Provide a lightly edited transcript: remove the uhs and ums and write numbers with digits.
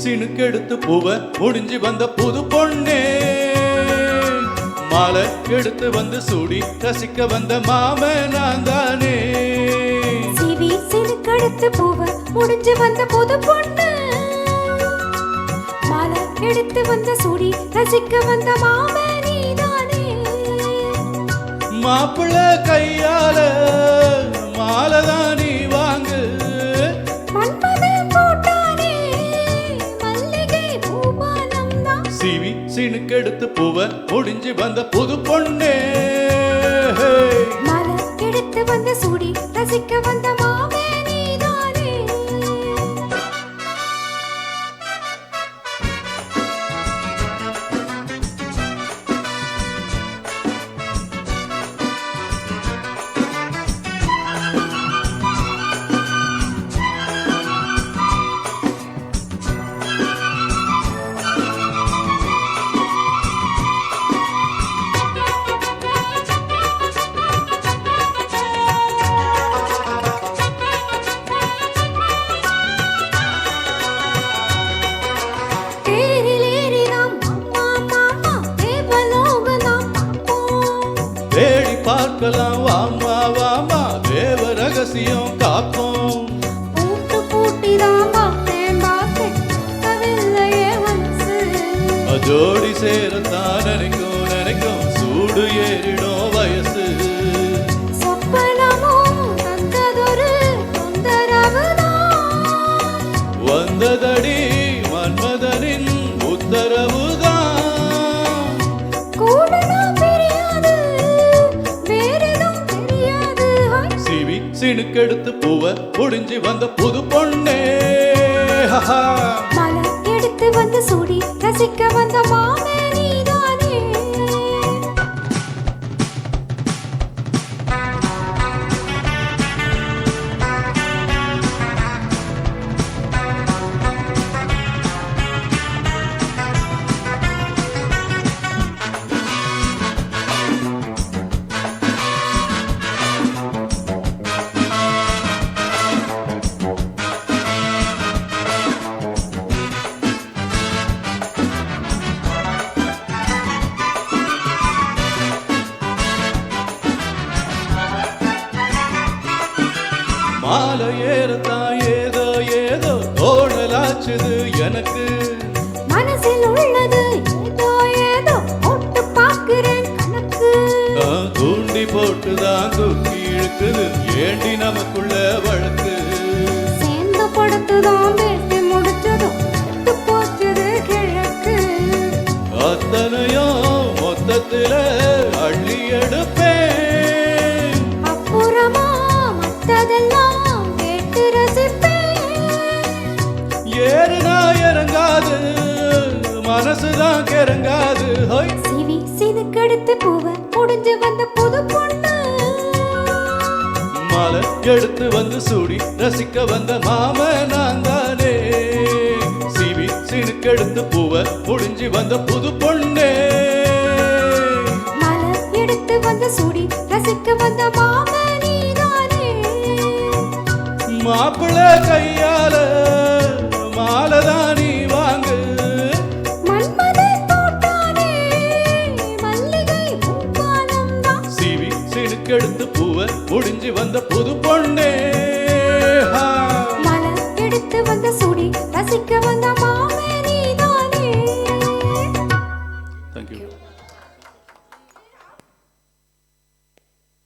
சினுக்கெடுத்து பூவ முடிஞ்சு வந்த புது பொண்ணே, மாலை எடுத்து வந்து சூடி ரசிக்க வந்த மாம நான் தானே. சிவி சினுக்கெடுத்து பூவ முடிஞ்சு வந்த புது பொண்ணு, மாலை எடுத்து வந்து சூடி ரசிக்க வந்த மாம நீதானே. மாப்பிள்ள கையால மாலைதான் நீ வாங்கு, சிவி சினுக்கெடுத்து பூவ முடிஞ்சு வந்த புது பொண்ணே, மாலை எடுத்து வந்து சூடி ரசிக்க வந்த மாமே நீதானே. தேடி பார்க்கலாம் வாமா வாமா தேவ ரகசியம் காப்போம். பூட்டு பூட்டிதான் பார்த்தேன் பார்த்தேன் கவில்லையே மனசு, ஜோடி சேரத்தான் நினைக்கும் நினைக்கும் சூடு ஏறிடும் வயசு. சொப்பனமோ தந்ததொரு தொந்தரவுதான், வந்ததடி மன்மதனின் உத்தரவுதான். சிவி சினுக்கெடுத்து பூவ முடிஞ்சு வந்த புது பொண்ணே, மாலை எடுத்து வந்து சூடி ரசிக்க வந்த மாமே நீதானே. மாலை ஏறத்தான் ஏதோ ஏதோ தோணலாச்சுது எனக்கு, மனசில் உள்ளது ஏதோ ஏதோ போட்டு பார்க்கிறேன் கணக்கு. தூண்டி போட்டுதான் தூக்கி இழுக்குது ஏண்டி நமக்குள்ள வழக்கு. சேர்ந்த படத்துதான் பேசி முடிச்சதும் எடுத்து போச்சுது கிழக்கு. அத்தனையும் மொத்தத்துல அள்ளி எடுப்பேன், அப்புறமா மத்ததெல்லாம் கேட்டு ரசிப்பேன். ஏறுனா இறங்காது மனசுதான் கிறங்காது. சிவி சினுக்கெடுத்து பூவ முடிஞ்சு வந்த புது பொண்ணு, மாலை எடுத்து வந்து சூடி ரசிக்க வந்த மாம நான் தானே. சிவி சினுக்கெடுத்து பூவ முடிஞ்சு வந்த புது பொண்ணே, மாலை எடுத்து வந்து சூடி ரசிக்க வந்த மாமே நீதானே. மாப்பிள்ள கையால மாலைதான் நீ வாங்கு, மன்மதன் தோட்டானே மல்லிகை பூவானம்தான். சிவி சினுக்கெடுத்து பூவ முடிஞ்சு வந்த புது பொண்ணே, மாலை எடுத்து வந்து சூடி ரசிக்க